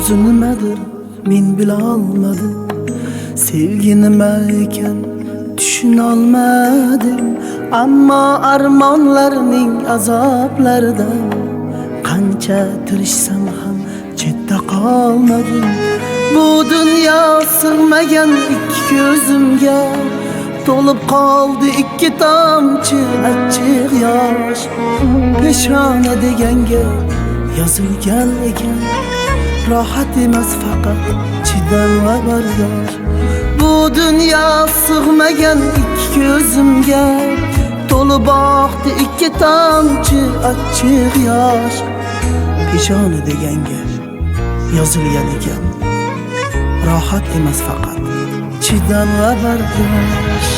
o'zi nimadir men bilolmadim. Sevgi nima ekan tushunolmadim. Ammo armonlarning azoblaridan qancha tirishsam ham chetda qolmadim. Bu dunyo sig'magan ikki ko'zimga to'lib qoldi ikki tomchi achchiq yosh. Peshona deganga yozilgan ekan, rohat emas faqat chidam va bardosh. Bu dunyo sig'magan ikki ko'zimga to'lib oqdi ikki tomchi achchiq yosh. Peshona deganga yozilgan ekan, rohat emas faqat chidam va bardosh.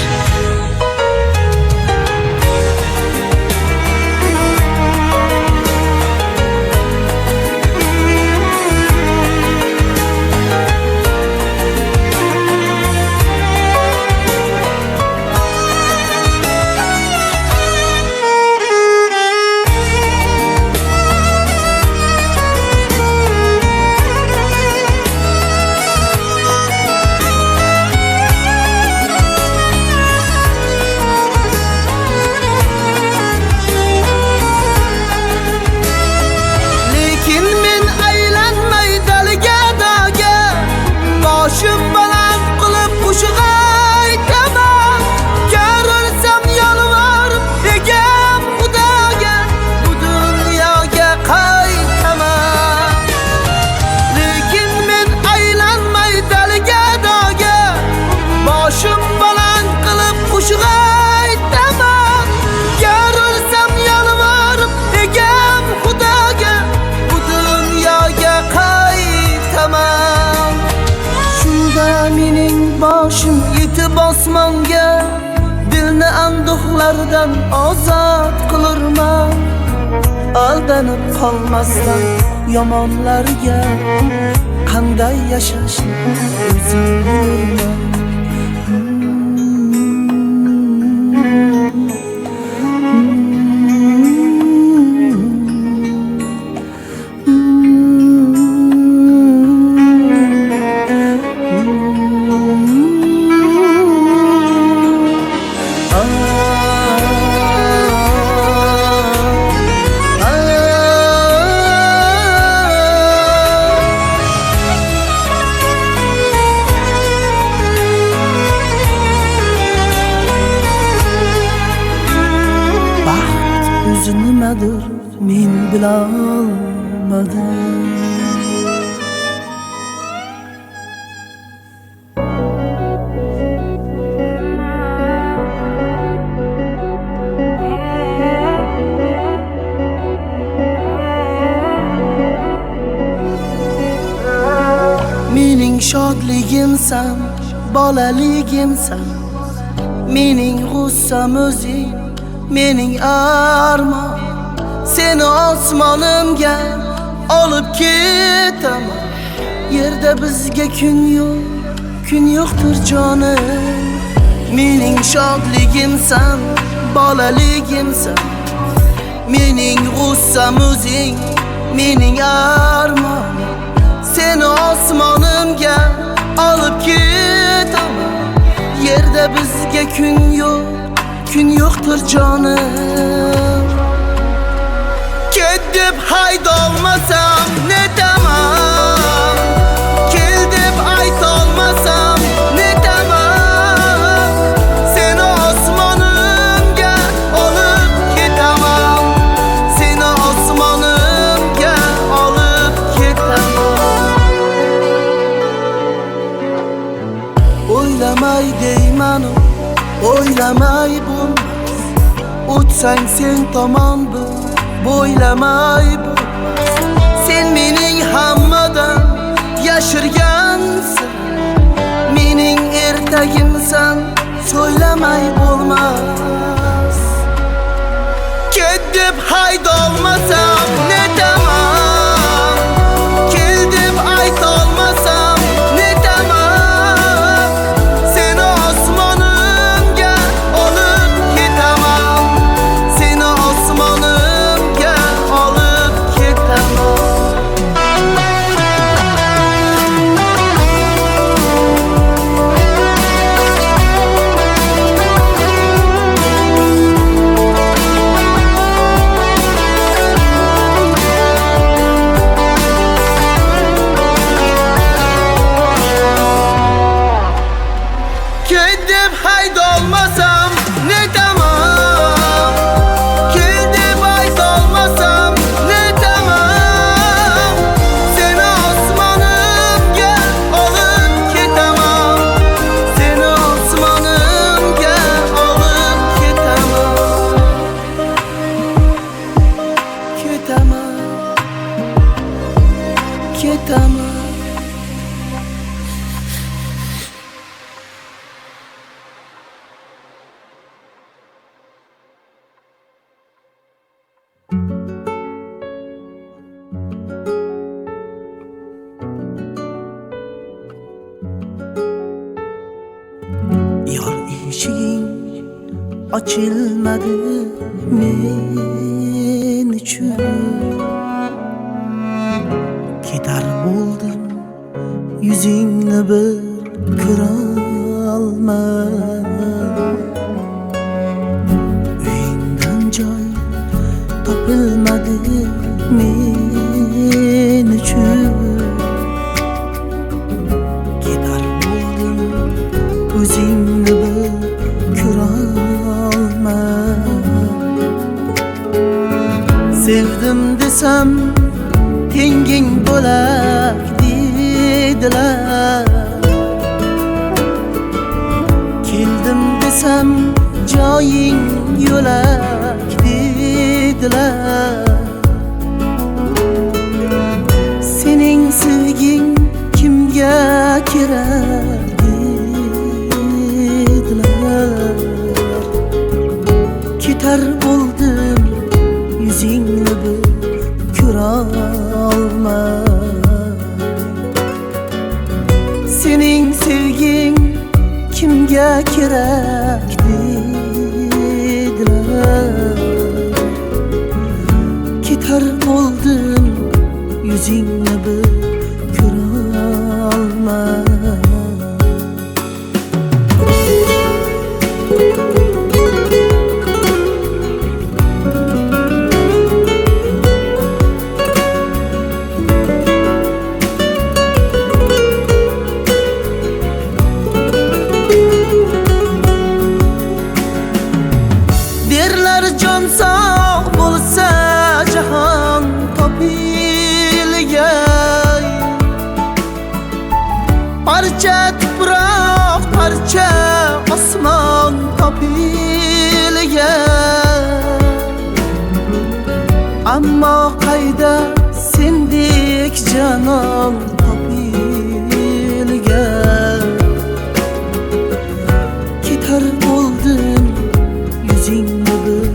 Boshim yetib osmonga, dilni anduhlardan ozod qilurman. Aldanib qolmasdan yomonlarga qanday yashashni o'zim bilmayman. O'zi nimadir men bilolmadim. Mening shodligimsan, bolaligimsan, mening g'ussam o'zing, mening armon. Seni osmonimga olib ketaman. Yerda bizga kun yo'qdir jonim. Mening shodligimsan, bolaligimsan, mening g'ussam o'zing, mening armon. Seni osmonimga olib ketaman. Yerda bizga kun yo'qdir jonim. Ket deb haydolmasam netaman, kel deb aytolmasam netaman. Seni osmonimga olib ketaman, seni osmonimga olib ketaman. O'ylamay deyman, o'ylamay bo'lmas. O'tsang sen tomon bo'ylamay bo'lmas. Sen mening hammadan yashirgansan, mening ertagimsan, so'ylamay bo'lmas. Ket deb haydolmasam netaman, kel deb aytolmasam netaman. Seni osmonimga olib ketaman, seni osmonimga olib ketaman. eshiging ochilmadi men uchun. Ketar bo'ldim yuzingni bir ko'rolmadim. Uyingdan joy topilmadi men uchun. Ketar bo'ldim o'zingni bir ko'rolmadim. Sevdim desam tenging bo'lak dedilar. Keldim desam joying yo'lak dedilar. Sening sevging kimga kerak dedilar. Ketar bo'ldim yuzingni bir ko'rolmadim. Sening sevging kimga kerak dedilar. Ketar bo'ldim yuzingni bir ko'rolmadim. Jon sog' bo'lsa jahon topilgay. Parcha tuproq, parcha osmon topilgay. Ammo qayda sendek janon topilgay. Ketar bo'ldim yuzingni bir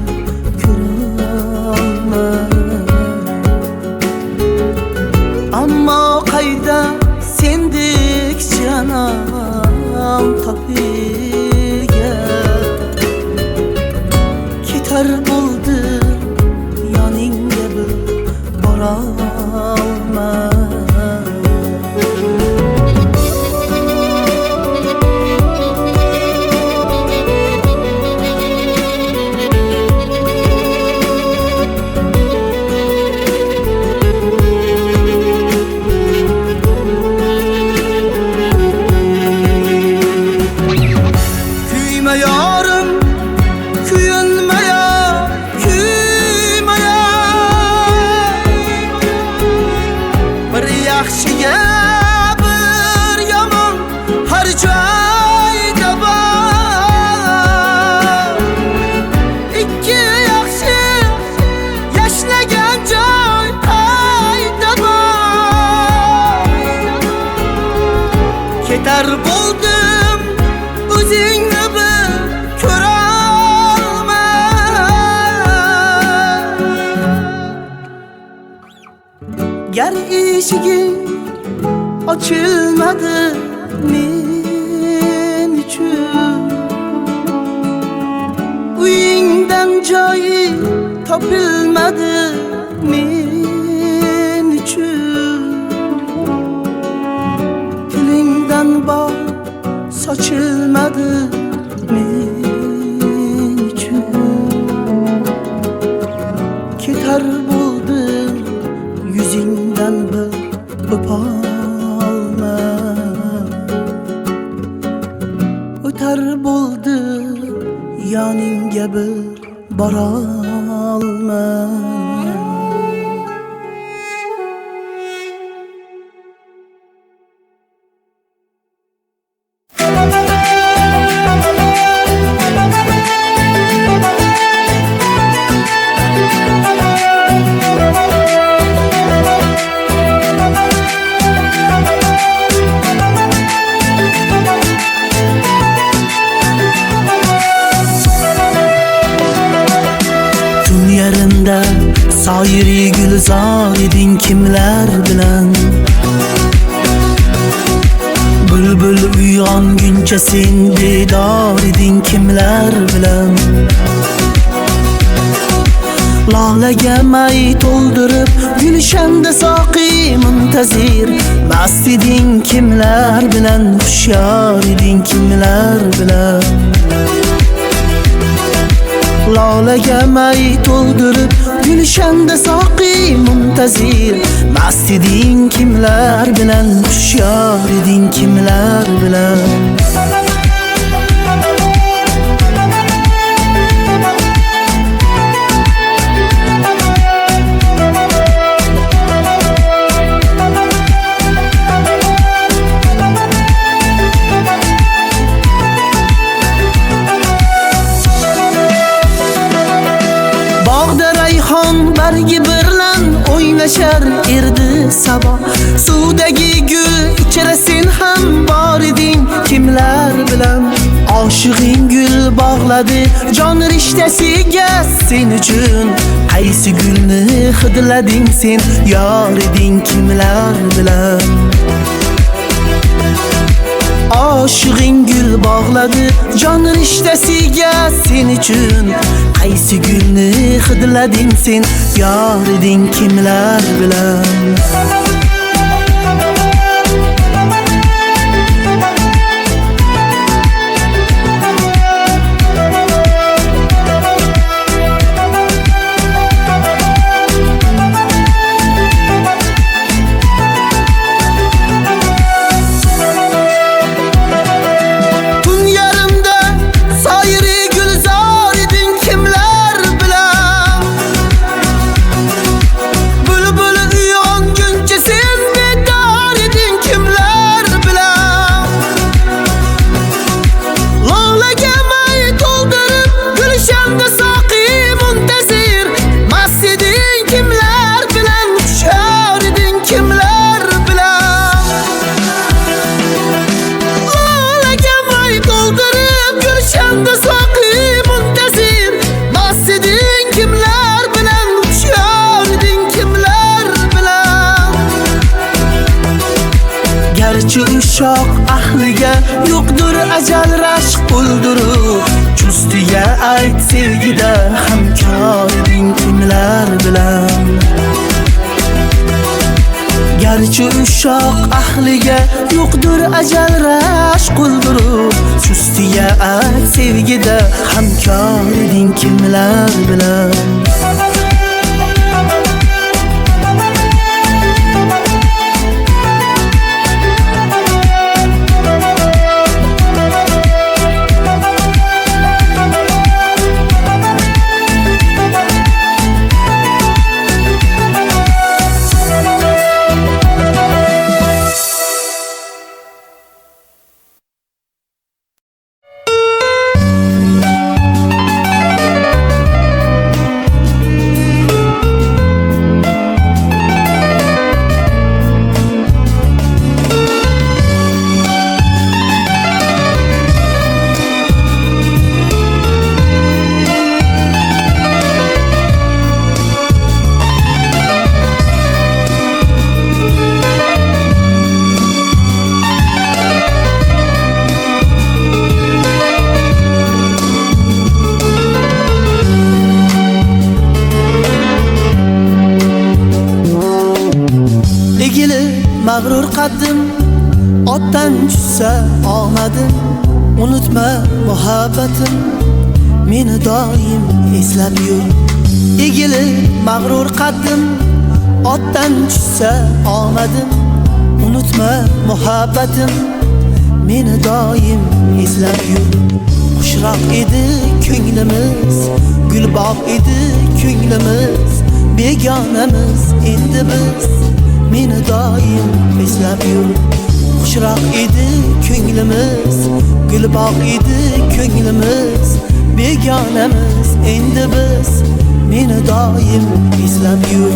ammo qayda sendek janon topilgan. Ketar bo'ldim yoningga bir borolmadim. Yaxshiga bir yomon har joyda bor. Ikki yaxshi yashlagan joy qayda bor. Ketar bo'ldim o'zingni bir ko'rolmadim. Gar eshiging ochilmadi men uchun. Uyingdan joyi topilmadi men uchun. Tilingdan bog' sochilmadi men uchun. Ketar bo'ldim yuzingdan bir o'polmadim. O'tar bo'ldim yoningga bir borolmadim. Soyiri gulzor eding kimlar bilan. Bulbul uy uyg'onguncha sen bedor eding kimlar bilan. Lolaga may to'ldirib gulshanda soqi muntazir, mast eding kimlar bilan, hushyor eding kimlar bilan. Lolaga may to'ldirib gulshanda soqi muntazir, mast eding kimlar bilan, hushyor eding kimlar bilan. Bargi birlan o'ynashar erdi sabah, suvdagi gul ichra sen ham bor eding kimlar bilan. Oshig'ing gul bog'ladi jon rishtasiga sen uchun, qaysi gulni hidlading sen, yor eding kimlar bilan. Oshig'ing gul bog'ladi jon rishtasiga sen uchun, qaysi gulni hidlading sen, yor eding kimlar bilan. Uşaq ahliga yo'qdir ajal rashq o'ldiruv, justiga ayt sevgida hamkor eding kimlar bilan. Garchi uşaq ahliga yo'qdir ajal rashq o'ldiruv, justiga ayt sevgida hamkor eding kimlar bilan. Mag'rur qaddim otdan tushsa omadim, unutma muhabbatim, meni doim eslab yur. Egilib mag'rur qaddim otdan tushsa omadim, unutma muhabbatim, meni doim eslab yur. Xushroq edi ko'nglimiz, gulbog' edi ko'nglimiz, begonamiz endi biz, meni doim eslab yur. Xushroq edi ko'nglimiz, gulbog' edi ko'nglimiz, begonamiz endi biz, meni doim eslab yur.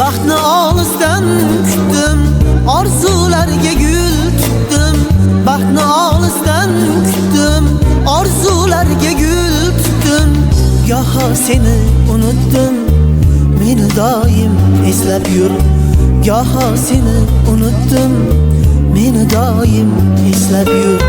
Baxtni olisdan kutdim, orzularga gul tutdim. Baxtni olisdan kutdim, orzularga gul tutdim. Goho seni unutdim, meni doim eslab yur. Goho seni unutdim, meni doim eslab yur.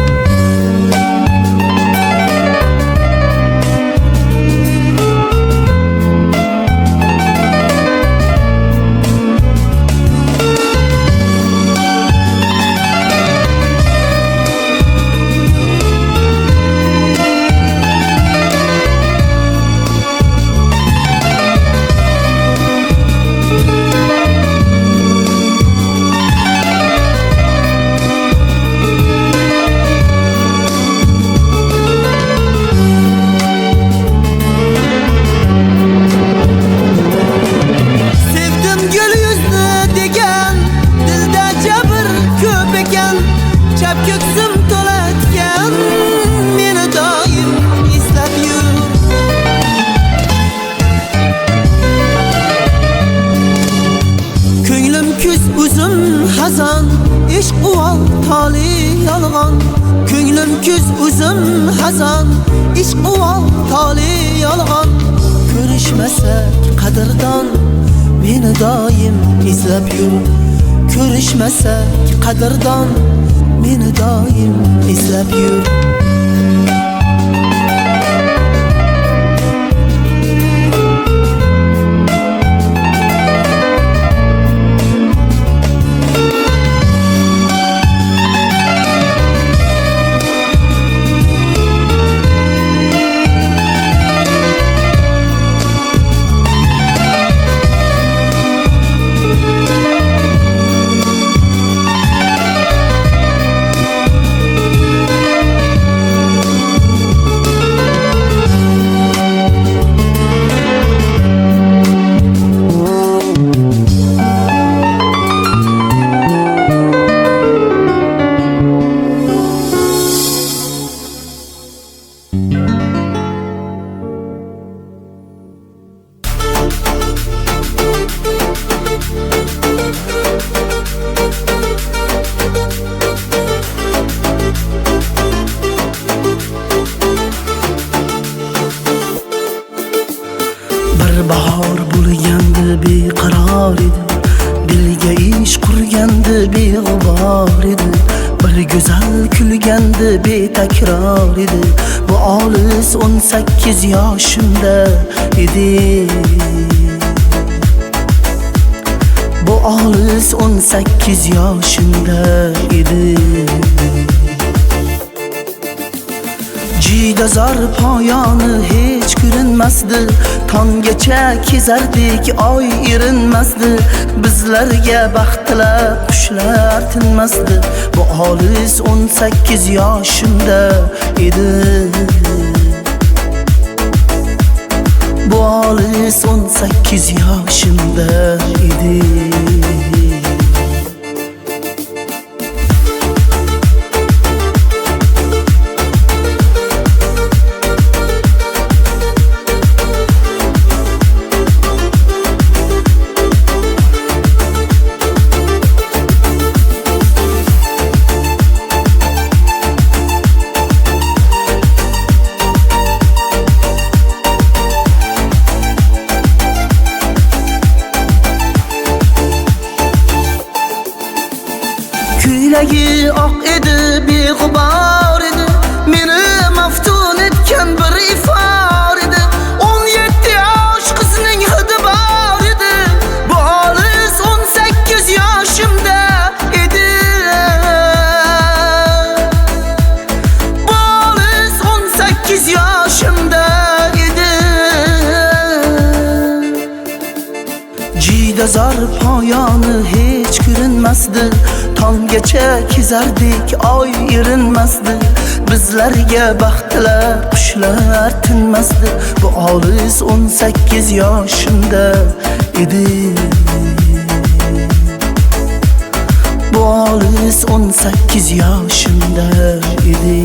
Hazan, ishq uvol, toli yolg'on. Ko'nglim kuz, o'zim hazan, ishq uvol, toli yolg'on. Ko'rishmasak qadrdon, meni doim eslab yur. Ko'rishmasak qadrdon, meni doim eslab yur. Bahor bo'lgandi beqaror edi, dilga ish qurgandi beg'ubor edi. Bir go'zal kulgandi betakror edi. Bu olis 18 yoshimda edi. Bu olis 18 yoshimda edi. Jidazor poyoni hech ko'rinmasdi. Tonggacha kezardik, oy erinmasdi. Bizlarga baxtlar qushlar tinmasdi. Bu olis 18 yoshimda edi. Bu olis 18 yoshimda edi. Ko'ylagi oq edi, beg'ubor edi. Meni maftun etgan bir ifor edi. 17 yosh qizning hidi bor edi. Bu olis 18 yoshimda edi. Bu olis 18 yoshimda edi. Jidazor poyoni hech ko'rinmasdi. Tonggacha kezardik, oy erinmasdi. Bizlarga baxtlar qushlar tinmasdi. Bu olis 18 yoshimda edi. Bu olis 18 yoshimda edi.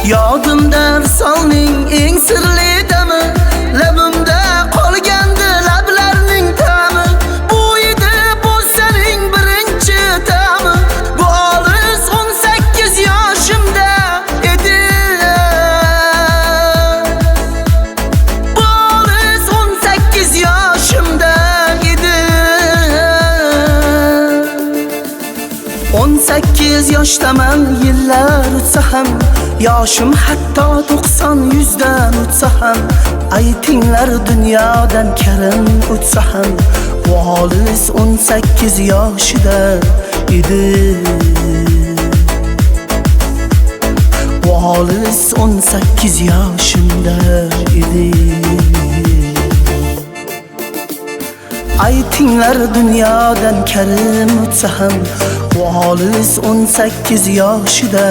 Yodimda solning eng sirli dami, labimda qolgandi lablarning ta'mi. Bu edi bu sening birinchi ta'mi. Bu olis 18 yoshimda edi. Bu olis 18 yoshimda edi. 18 yoshdaman, yillar o'tsa ham, yoshim hatto 90-100dan o'tsa ham, aytinglar dunyodan karim o'tsa ham, bu olis 18 yoshida edi. Bu olis 18 yoshimda edi. Aytinglar dunyodan karim o'tsa ham, bu olis 18 yoshida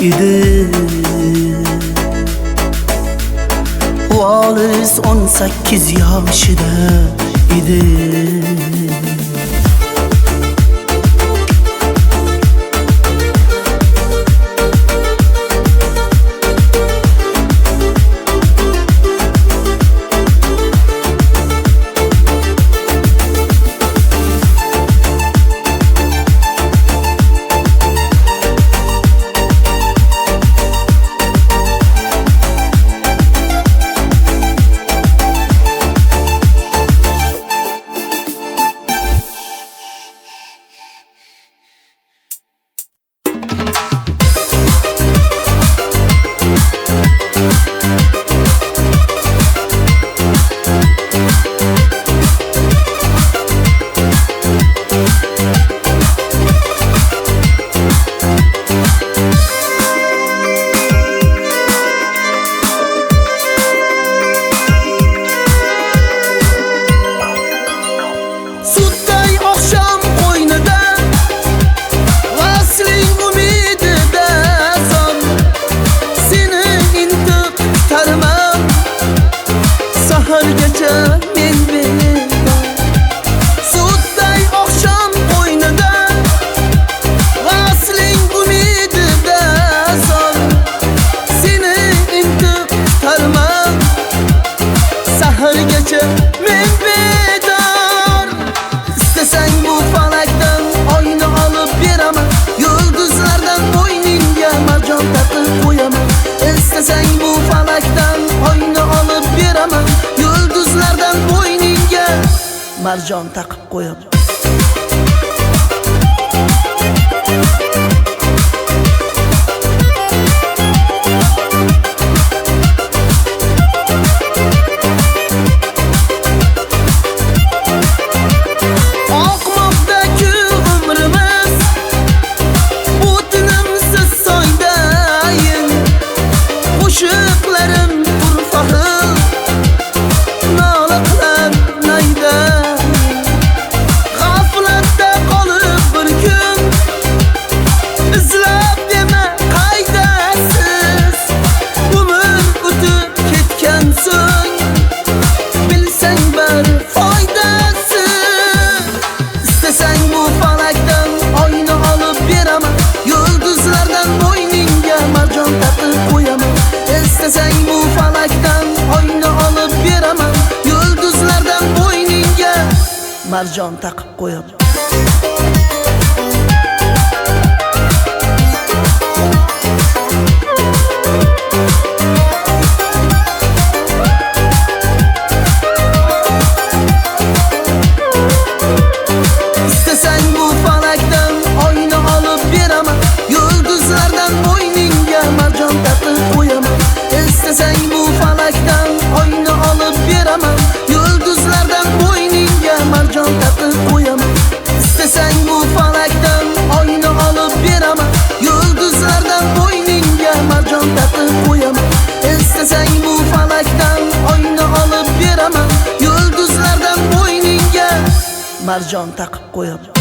edi. Bu olis 18 yoshida edi. Marjon taqib qo'yib. Oqmoqdagi umrimiz bu tinimsiz soydayin, qo'shiqlarim turfahil, nola qilar nayda. İstesang bu falakdan oyni olib beraman, yulduzlardan bo'yningga marjon taqib qo'yib. İstesang bu falakdan oyni olib beraman, yulduzlardan bo'yningga marjon taqib qo'yaman. İstesang bu falakdan oyni olib beraman, yulduzlardan bo'yningga marjon taqib qo'yaman. İstesang bu falakdan oyni olib beraman, yulduzlardan bo'yningga marjon taqib qo'yaman. İstesang bu falakdan oyni olib beraman, yulduzlardan bo'yningga marjon taqib qo'yaman.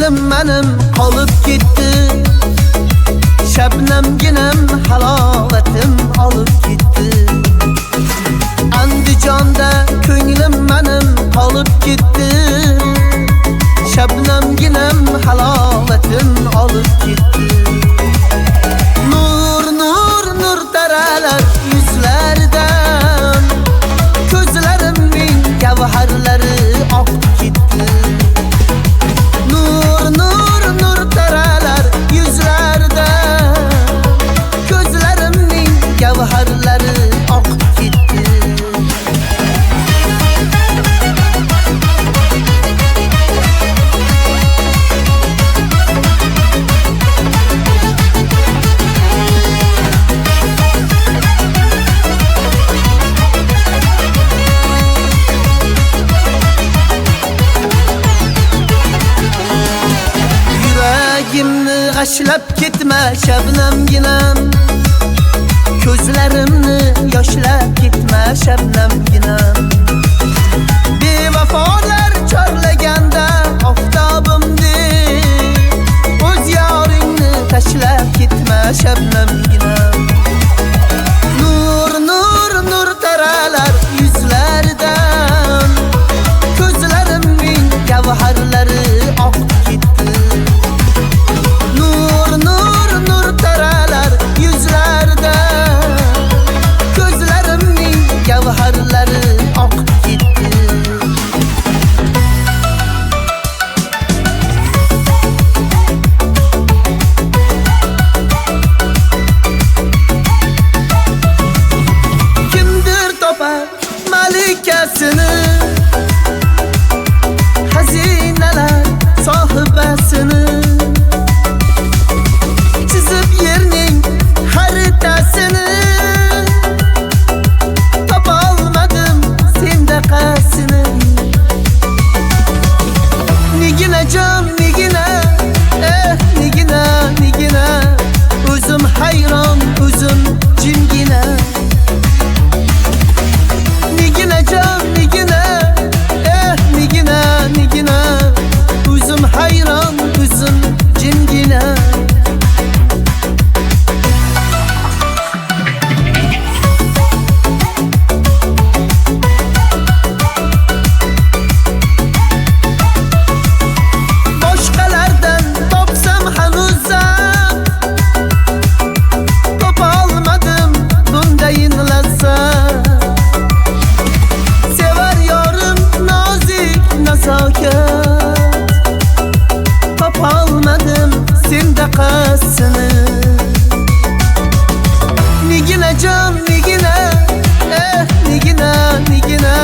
ko'nglim menim qolib ketdi. Shabnamginam halovatim olib ketdi. Andijonda ko'nglim menim qolib ketdi. Shabnamginam halovatim olib ketdi. Nur nur nur taralar yuzlaridan, ko'zlarimning gavharlari oqib ketdi. Nur nur nur taralar yuzlaridan, ko'zlarimning gavharlari oqib ketdi. G'ashlab ketma shabnamginam, ko'zlarimni yoshlab ketma shabnamginam. Bevafolar chorlaganda oftobimdek, o'z yoringni tashlab ketma shabnamginam. Nur nur nur taralar yuzlaridan, ko'zlarimning gavharlari oqib ketdi. Nur nur nur taralar yuzlaridan, ko'zlarimning gavharlari oqib ketdi. Kimdir topar malikasini, xazinalar sohibasini, yerning xaritasini topolmadim sendaqasini. Nigina jon nigina, nigina nigina, o'zim hayron o'zim jimgina. Nigina jon nigina, nigina nigina, o'zim hayron o'zim jimgina. Topolmadim sendaqasini. Nigina jon nigina, nigina nigina,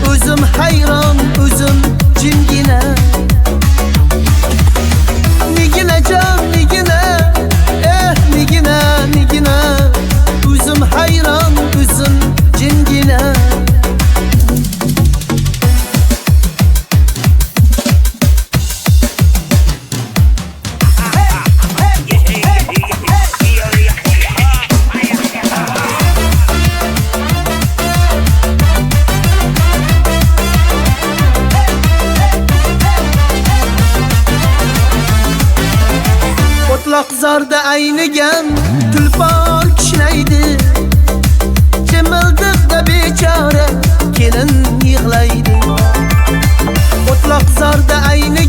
o'zim hayron o'zim jimgina. Nigina jon nigina, nigina nigina, o'zim hayron o'zim jimgina. O'tloqzorda aynigan tulpor kishlaydi, jimildiqda bechora kelin yig'laydi. O'tloqzorda aynigan